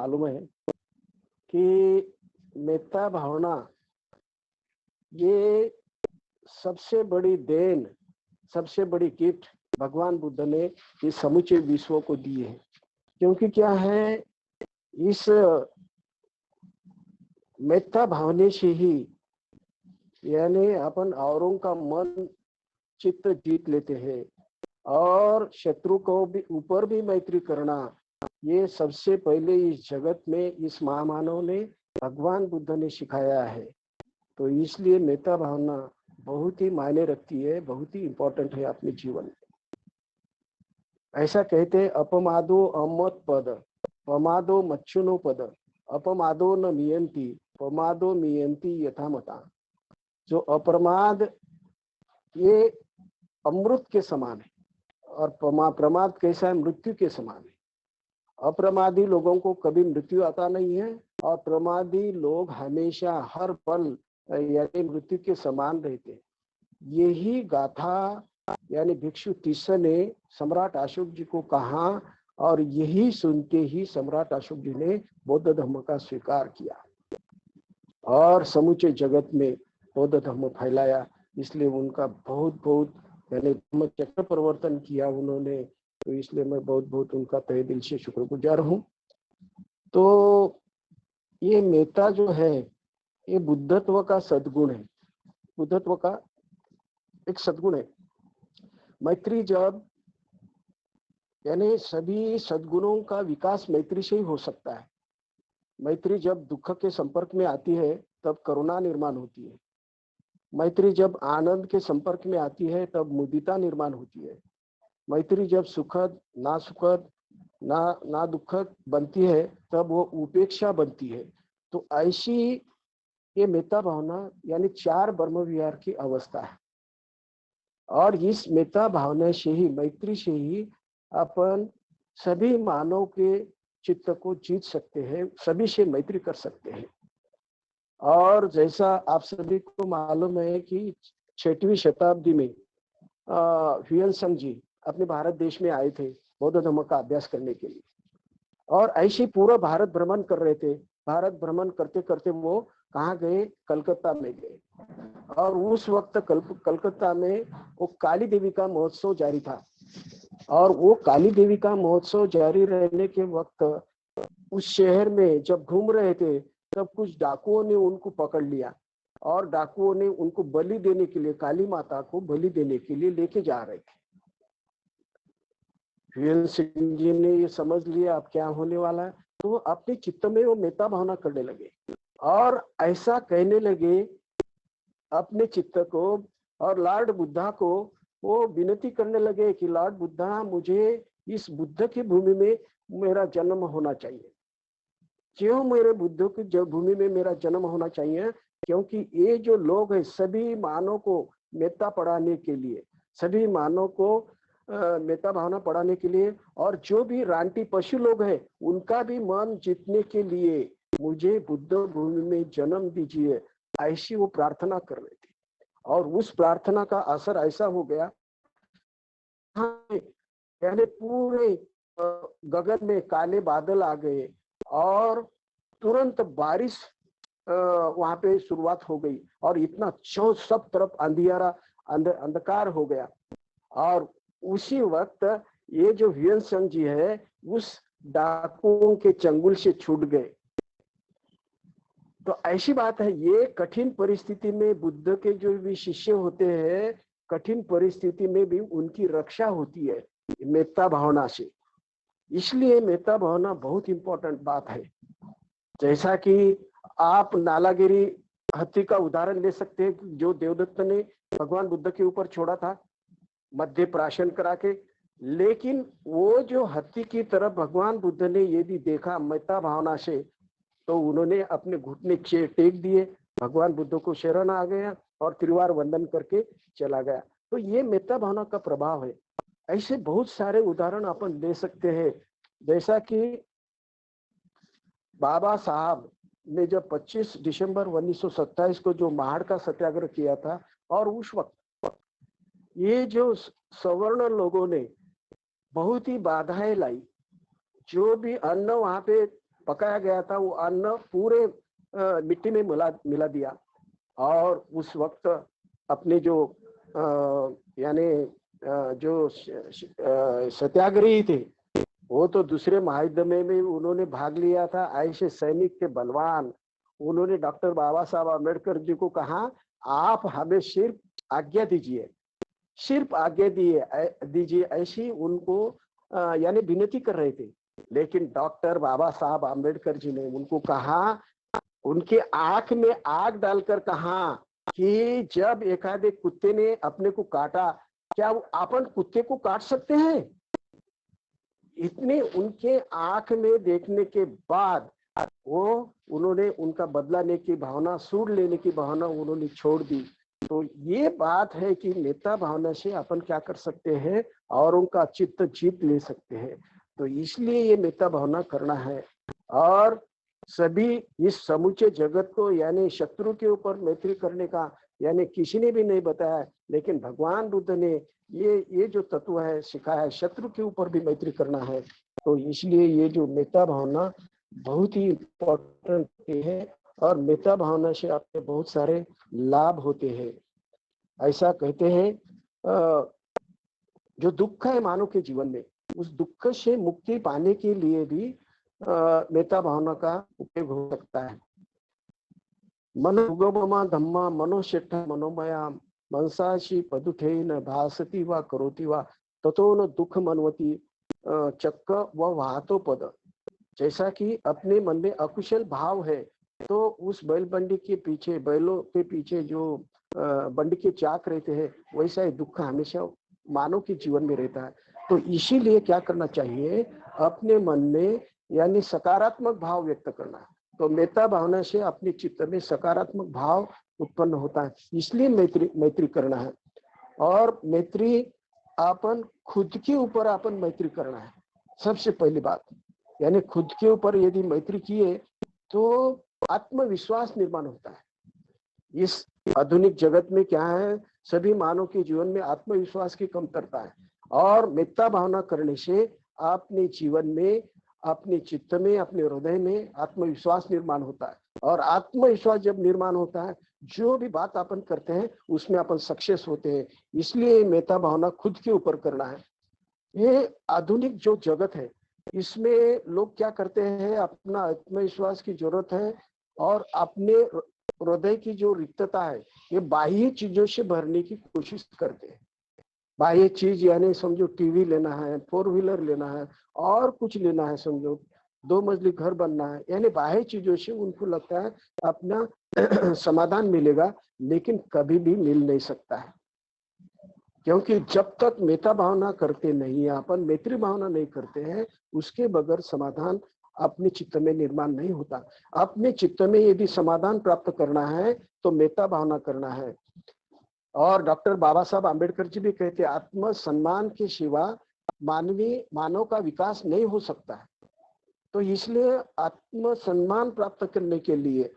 मालूम है कि मेत्ता भावना ये सबसे बड़ी देन, सबसे बड़ी गिफ्ट भगवान बुद्ध ने इस समूचे विश्व को दी है। क्योंकि क्या है, इस मेत्ता भावने से ही यानी अपन औरों का मन चित्त जीत लेते हैं और शत्रु को भी ऊपर भी मैत्री करना, ये सबसे पहले इस जगत में इस महामानव ने भगवान बुद्ध ने सिखाया है। तो इसलिए मेत्ता भावना बहुत ही मायने रखती है, बहुत ही इंपॉर्टेंट है अपने जीवन में। ऐसा कहते हैं, अपमादो अमत पद पमादो मच्छुनो पद अपमादो न मियंती पमादो मियंती यथामता। जो अप्रमाद ये अमृत के समान है और प्रमाद कैसा है, मृत्यु के समान है। अप्रमादी लोगों को कभी मृत्यु आता नहीं है और प्रमादी लोग हमेशा हर पल यानी मृत्यु के समान रहते हैं। यही गाथा यानी भिक्षु तिस्स ने सम्राट अशोक जी को कहा और यही सुनते ही सम्राट अशोक जी ने बौद्ध धर्म का स्वीकार किया और समूचे जगत में बौद्ध धर्म फैलाया। इसलिए उनका बहुत बहुत यानी धर्म चक्र परिवर्तन किया उन्होंने। तो इसलिए मैं बहुत बहुत उनका तहे दिल से शुक्रगुजार हूँ। तो ये मेत्ता जो है ये बुद्धत्व का सद्गुण है, बुद्धत्व का एक सद्गुण है। मैत्री जब यानी सभी सद्गुणों का विकास मैत्री से ही हो सकता है। मैत्री जब दुख के संपर्क में आती है तब करुणा निर्माण होती है। मैत्री जब आनंद के संपर्क में आती है तब मुदिता निर्माण होती है। मैत्री जब सुखद ना दुखद बनती है तब वो उपेक्षा बनती है। तो ऐसी ये मेत्ता भावना यानी 4 ब्रह्म विहार की अवस्था है और इस मेत्ता भावना से ही, मैत्री से ही अपन सभी मानव के चित्त को जीत सकते हैं, सभी से मैत्री कर सकते हैं। और जैसा आप सभी को मालूम है कि 6वीं शताब्दी में ह्वेन सांग जी अपने भारत देश में आए थे बौद्ध धर्म का अभ्यास करने के लिए और ऐसे पूरा भारत भ्रमण कर रहे थे। भारत भ्रमण करते करते वो कहाँ गए, कलकत्ता में गए और उस वक्त कलकत्ता में वो काली देवी का महोत्सव जारी था और वो काली देवी का महोत्सव जारी रहने के वक्त उस शहर में जब घूम रहे थे तब कुछ डाकुओं ने उनको पकड़ लिया और डाकुओं ने उनको बलि देने के लिए, काली माता को बलि देने के लिए लेके जा रहे थे। ह्वेन सिंह जी ने ये समझ लिया अब क्या होने वाला है, तो अपने चित्त में वो मेत्ता भावना करने लगे और ऐसा कहने लगे अपने चित्त को और लॉर्ड बुद्धा को वो विनती करने लगे कि लॉर्ड बुद्धा, मुझे इस बुद्ध की भूमि में मेरा जन्म होना चाहिए। क्यों मेरे बुद्ध की भूमि में मेरा जन्म होना चाहिए? क्योंकि ये जो लोग हैं सभी मानव को मेत्ता पढ़ाने के लिए, सभी मानव को मेत्ता भावना पढ़ाने के लिए और जो भी रांटी पशु लोग हैं उनका भी मन जीतने के लिए मुझे बुद्ध भूमि में जन्म दीजिए, ऐसी वो प्रार्थना कर रहे थे। और उस प्रार्थना का असर ऐसा हो गया, यानी पूरे गगन में काले बादल आ गए और तुरंत बारिश वहां पे शुरुआत हो गई और इतना सब तरफ अंधकार हो गया। और उसी वक्त ये जो ह्वेन सांग जी है उस डाकुओं के चंगुल से छूट गए। तो ऐसी बात है, ये कठिन परिस्थिति में बुद्ध के जो भी शिष्य होते हैं, कठिन परिस्थिति में भी उनकी रक्षा होती है मेत्ता भावना से। इसलिए मेत्ता भावना बहुत इंपॉर्टेंट बात है। जैसा कि आप नालागिरी हाथी का उदाहरण ले सकते हैं जो देवदत्त ने भगवान बुद्ध के ऊपर छोड़ा था मध्य प्राशन करा के, लेकिन वो जो हाथी की तरफ भगवान बुद्ध ने यदि देखा मेत्ता भावना से तो उन्होंने अपने घुटने टेक दिए, भगवान बुद्ध को शरण आ गया और त्रिवार वंदन करके चला गया। तो ये मेत्ता भावना का प्रभाव है। ऐसे बहुत सारे उदाहरण अपन ले सकते हैं। जैसा कि बाबा साहब ने जब 25 दिसंबर 1927 को जो महाड़ का सत्याग्रह किया था और उस वक्त ये जो सवर्ण लोगों ने बहुत ही बाधाएं लाई, जो भी अन्न वहां पे पकाया गया था वो अन्न पूरे मिट्टी में मिला दिया। और उस वक्त अपने जो यानी जो सत्याग्रही थे वो तो दूसरे महायुद्ध में भी उन्होंने भाग लिया था। ऐसे सैनिक के बलवान, उन्होंने डॉक्टर बाबा साहब अम्बेडकर जी को कहा आप हमें सिर्फ आज्ञा दीजिए, सिर्फ आज्ञा दीजिए, ऐसी उनको यानी विनती कर रहे थे। लेकिन डॉक्टर बाबा साहब अम्बेडकर जी ने उनको कहा, उनके आंख में आग डालकर कहा कि जब एकाधे कुत्ते ने अपने को काटा, क्या अपन कुत्ते को काट सकते हैं? इतने उनके आंख में देखने के बाद उन्होंने उनका बदला लेने की भावना, सूद लेने की भावना उन्होंने छोड़ दी। तो ये बात है कि नेता भावना से अपन क्या कर सकते हैं और उनका चित्त जीत ले सकते हैं। तो इसलिए ये नेता भावना करना है। और सभी इस समूचे जगत को यानी शत्रु के ऊपर मैत्री करने का यानी किसी ने भी नहीं बताया, लेकिन भगवान बुद्ध ने ये जो तत्व है सिखाया है, शत्रु के ऊपर भी मैत्री करना है। तो इसलिए ये जो मेता भावना बहुत ही इम्पोर्टेंट है और मेता भावना से आपके बहुत सारे लाभ होते हैं। ऐसा कहते हैं जो दुख है मानव के जीवन में, उस दुख से मुक्ति पाने के लिए भी मेता भावना का उपयोग हो सकता है। मनोगमा धम्मा मनोशेठ मनोमया मनसाशी पदुठेन भासती व करोति व ततो न दुख मनवती चक्क व वाहतो पद। जैसा कि अपने मन में अकुशल भाव है तो उस बैल बंडी के पीछे, बैलों के पीछे जो बंडी के चाक रहते हैं, वैसा ही दुख हमेशा मानव के जीवन में रहता है। तो इसीलिए क्या करना चाहिए, अपने मन में यानी सकारात्मक भाव व्यक्त करना है। तो मेता भावना से अपने चित्त में सकारात्मक भाव उत्पन्न होता है, इसलिए मैत्री करना है। और मैत्री अपन खुद के ऊपर अपन मैत्री करना है सबसे पहली बात। यानी खुद के ऊपर यदि मैत्री किए तो आत्मविश्वास निर्माण होता है। इस आधुनिक जगत में क्या है, सभी मानव के जीवन में आत्मविश्वास की कमतरता है। और मेत्ता भावना करने से अपने जीवन में, अपने चित्त में, अपने हृदय में आत्मविश्वास निर्माण होता है। और आत्मविश्वास जब निर्माण होता है, जो भी बात अपन करते हैं उसमें अपन सक्सेस होते हैं। इसलिए मेत्ता भावना खुद के ऊपर करना है। ये आधुनिक जो जगत है इसमें लोग क्या करते हैं, अपना आत्मविश्वास की जरूरत है और अपने हृदय की जो रिक्तता है ये बाह्य चीजों से भरने की कोशिश करते हैं। बाह्य चीज यानी समझो टीवी लेना है, 4 व्हीलर लेना है और कुछ लेना है, समझो 2 मंजिली घर बनना है, यानी बाह्य चीजों से उनको लगता है अपना समाधान मिलेगा, लेकिन कभी भी मिल नहीं सकता है। क्योंकि जब तक मेता भावना करते नहीं, अपन मैत्री भावना नहीं करते हैं, उसके बगैर समाधान अपने चित्त में निर्माण नहीं होता। अपने चित्त में यदि समाधान प्राप्त करना है तो मेता भावना करना है। और डॉक्टर बाबा साहब आम्बेडकर जी भी कहते हैं, आत्म सम्मान के सिवा मानव का विकास नहीं हो सकता है। तो इसलिए आत्म सम्मान प्राप्त करने के लिए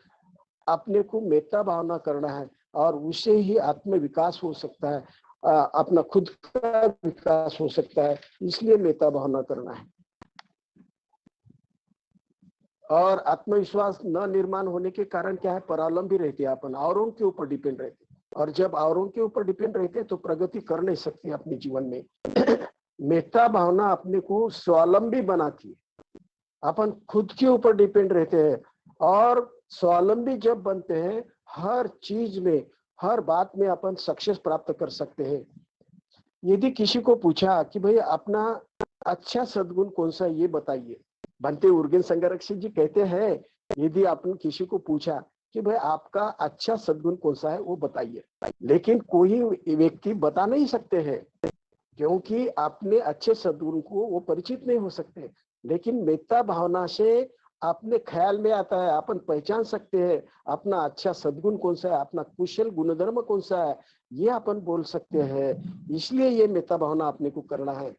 अपने को मेता भावना करना है और उससे ही आत्म विकास हो सकता है, अपना खुद का विकास हो सकता है। इसलिए मेता भावना करना है। और आत्मविश्वास न निर्माण होने के कारण क्या है, परावलंबी रहते हैं, अपन औरों के ऊपर डिपेंड रहते हैं। और जब औरों के ऊपर डिपेंड रहते हैं तो प्रगति कर नहीं सकते अपने जीवन में। मेता भावना अपने को स्वावलंबी बनाती है। अपन खुद के ऊपर डिपेंड रहते हैं और स्वावलंबी जब बनते हैं, हर चीज में, हर बात में अपन सक्सेस प्राप्त कर सकते हैं। यदि किसी को पूछा कि भाई अपना अच्छा सद्गुण कौन सा, ये बताइए। बनते उर्गेन संगरक्षक जी कहते हैं, यदि आपने किसी को पूछा कि भाई आपका अच्छा सद्गुण कौन सा है, वो बताइए। लेकिन कोई व्यक्ति बता नहीं सकते हैं क्योंकि अपने अच्छे सद्गुण को वो परिचित नहीं हो सकते। लेकिन मेत्ता भावना से अपने ख्याल में आता है, अपन पहचान सकते हैं अपना अच्छा सद्गुण कौन सा है, अपना कुशल गुणधर्म कौन सा है, ये अपन बोल सकते हैं। इसलिए ये मेत्ता भावना अपने को करना है।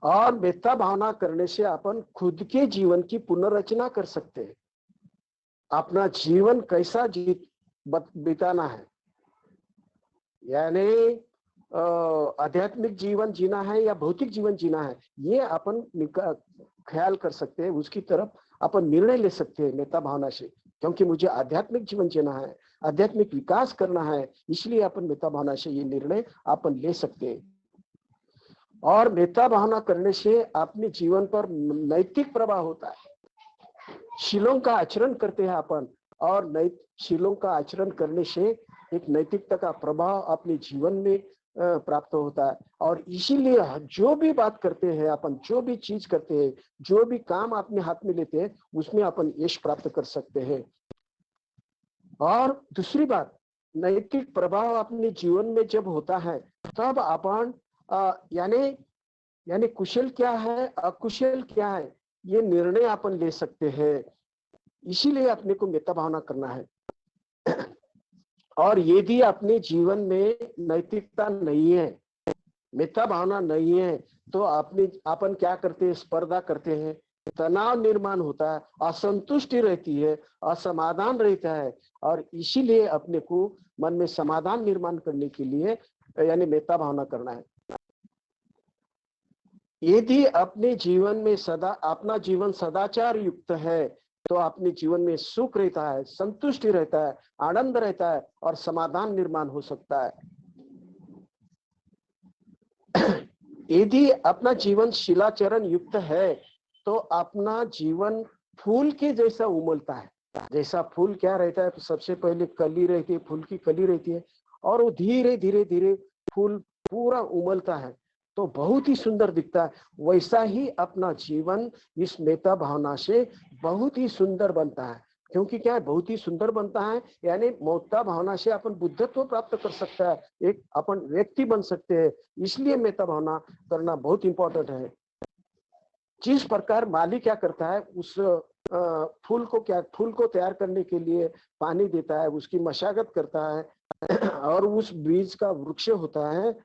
और मेत्ता भावना करने से अपन खुद के जीवन की पुनर्रचना कर सकते हैं। अपना जीवन कैसा बिताना है, यानी आध्यात्मिक जीवन जीना है या भौतिक जीवन जीना है, ये अपन ख्याल कर सकते हैं, उसकी तरफ अपन निर्णय ले सकते हैं मेता भावना से, क्योंकि मुझे आध्यात्मिक जीवन जीना है, आध्यात्मिक विकास करना है, इसलिए अपन मेता भावना से ये निर्णय अपन ले सकते हैं। और मेता भावना करने से अपने जीवन पर नैतिक प्रभाव होता है। शीलों का आचरण करते हैं अपन, और शीलों का आचरण करने से एक नैतिकता का प्रभाव अपने जीवन में प्राप्त होता है। और इसीलिए जो भी बात करते हैं अपन, जो भी चीज करते हैं, जो भी काम अपने हाथ में लेते हैं, उसमें अपन यश प्राप्त कर सकते हैं। और दूसरी बात, नैतिक प्रभाव अपने जीवन में जब होता है, तब अपन यानी कुशल क्या है, अकुशल क्या है, ये निर्णय अपन ले सकते हैं। इसीलिए अपने को मेता भावना करना है। और यदि अपने जीवन में नैतिकता नहीं है, मेता भावना नहीं है, तो अपन क्या करते हैं, स्पर्धा करते हैं, तनाव निर्माण होता है, असंतुष्टि रहती है, असमाधान रहता है। और इसीलिए अपने को मन में समाधान निर्माण करने के लिए यानी मेता भावना करना है। यदि अपने जीवन में अपना जीवन सदाचार युक्त है, तो अपने जीवन में सुख रहता है, संतुष्टि रहता है, आनंद रहता है, और समाधान निर्माण हो सकता है। यदि अपना जीवन शिलाचरण युक्त है, तो अपना जीवन फूल के जैसा उमलता है। जैसा फूल क्या रहता है, तो सबसे पहले कली रहती है, फूल की कली रहती है, और वो धीरे धीरे धीरे फूल पूरा उमलता है, तो बहुत ही सुंदर दिखता है। वैसा ही अपना जीवन इस मेता भावना से बहुत ही सुंदर बनता है। क्योंकि क्या है, बहुत ही सुंदर बनता है, यानी मेता भावना से अपन बुद्धत्व प्राप्त कर सकता है, एक अपन व्यक्ति बन सकते हैं। इसलिए मेता भावना करना बहुत इंपॉर्टेंट है। जिस प्रकार माली क्या करता है, उस फूल को तैयार करने के लिए पानी देता है, उसकी मशागत करता है, और उस बीज का वृक्ष होता है,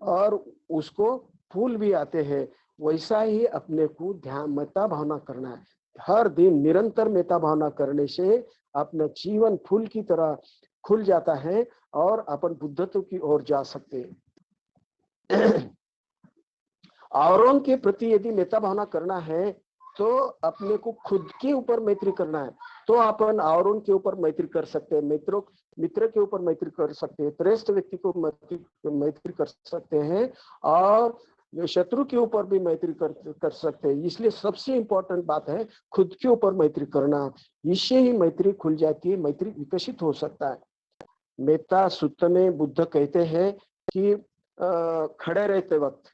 और उसको फूल भी आते हैं। वैसा ही अपने को ध्यान मेता भावना करना है। हर दिन निरंतर मेता भावना करने से अपना जीवन फूल की तरह खुल जाता है, और अपन बुद्धत्व की ओर जा सकते हैं। औरों के प्रति यदि मेता भावना करना है, तो अपने को खुद के ऊपर मैत्री करना है, तो अपन औरों के ऊपर मैत्री कर सकते हैं, मित्र के ऊपर मैत्री कर सकते हैं, श्रेष्ठ व्यक्ति को मैत्री कर सकते हैं, और शत्रु के ऊपर भी मैत्री कर सकते हैं। इसलिए सबसे इंपॉर्टेंट बात है खुद के ऊपर मैत्री करना। इससे ही मैत्री खुल जाती है, मैत्री विकसित हो सकता है। मेता सूत्र में बुद्ध कहते हैं कि खड़े रहते वक्त,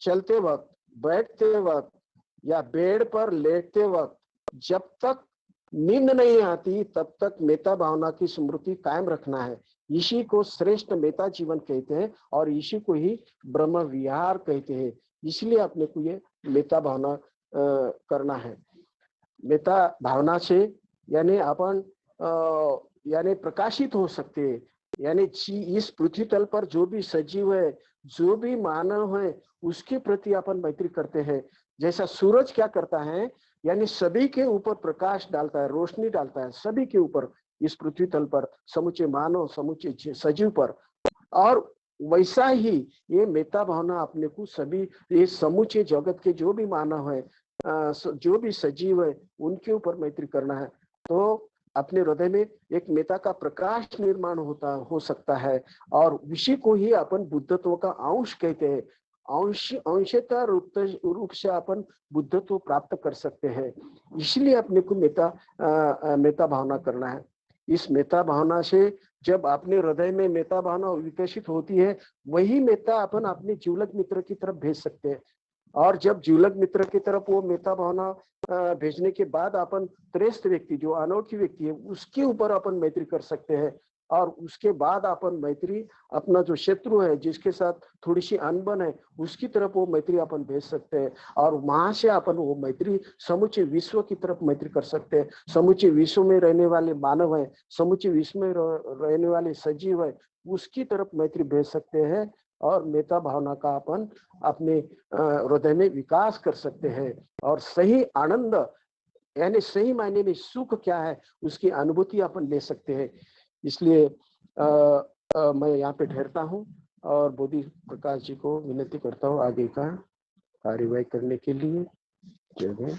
चलते वक्त, बैठते वक्त, या बेड पर लेटते वक्त, जब तक नींद नहीं आती, तब तक मेता भावना की स्मृति कायम रखना है। इसी को श्रेष्ठ मेता जीवन कहते हैं, और इसी को ही ब्रह्म विहार कहते हैं। इसलिए अपने को ये मेता भावना करना है। मेता भावना से यानी अपन यानी प्रकाशित हो सकते हैं। यानी इस पृथ्वी तल पर जो भी सजीव है, जो भी मानव है, उसके प्रति अपन मैत्री करते हैं। जैसा सूरज क्या करता है, यानी सभी के ऊपर प्रकाश डालता है, रोशनी डालता है, सभी के ऊपर, इस पृथ्वी तल पर, समूचे मानव, समूचे सजीव पर। और वैसा ही ये मेता भावना अपने को सभी ये समूचे जगत के जो भी मानव है, जो भी सजीव है, उनके ऊपर मैत्री करना है। तो अपने हृदय में एक मेता का प्रकाश निर्माण हो सकता है, और उसी को ही अपन बुद्धत्व का अंश कहते हैं। अंशता रूप से अपन बुद्धत्व प्राप्त कर सकते हैं। इसलिए अपने को मेता भावना करना है। इस मेता भावना से जब अपने हृदय में मेता भावना विकसित होती है, वही मेता अपन अपने जीवलक मित्र की तरफ भेज सकते हैं। और जब जीवलक मित्र की तरफ वो मेता भावना भेजने के बाद अपन श्रेष्ठ व्यक्ति, जो अनोखी व्यक्ति है, उसके ऊपर अपन मैत्री कर सकते हैं। और उसके बाद अपन मैत्री अपना जो शत्रु है, जिसके साथ थोड़ी सी अनबन है, उसकी तरफ वो मैत्री अपन भेज सकते हैं। और वहां से अपन वो मैत्री समूचे विश्व की तरफ मैत्री कर सकते हैं। समूचे विश्व में रहने वाले मानव है, समूचे विश्व में रहने वाले सजीव है, उसकी तरफ मैत्री भेज सकते हैं। और मेता भावना का अपन अपने हृदय में विकास कर सकते हैं, और सही आनंद यानी सही मायने में सुख क्या है, उसकी अनुभूति अपन ले सकते हैं। इसलिए मैं यहाँ पे ठहरता हूँ, और बोधि प्रकाश जी को विनती करता हूँ आगे का कार्यवाही करने के लिए। जय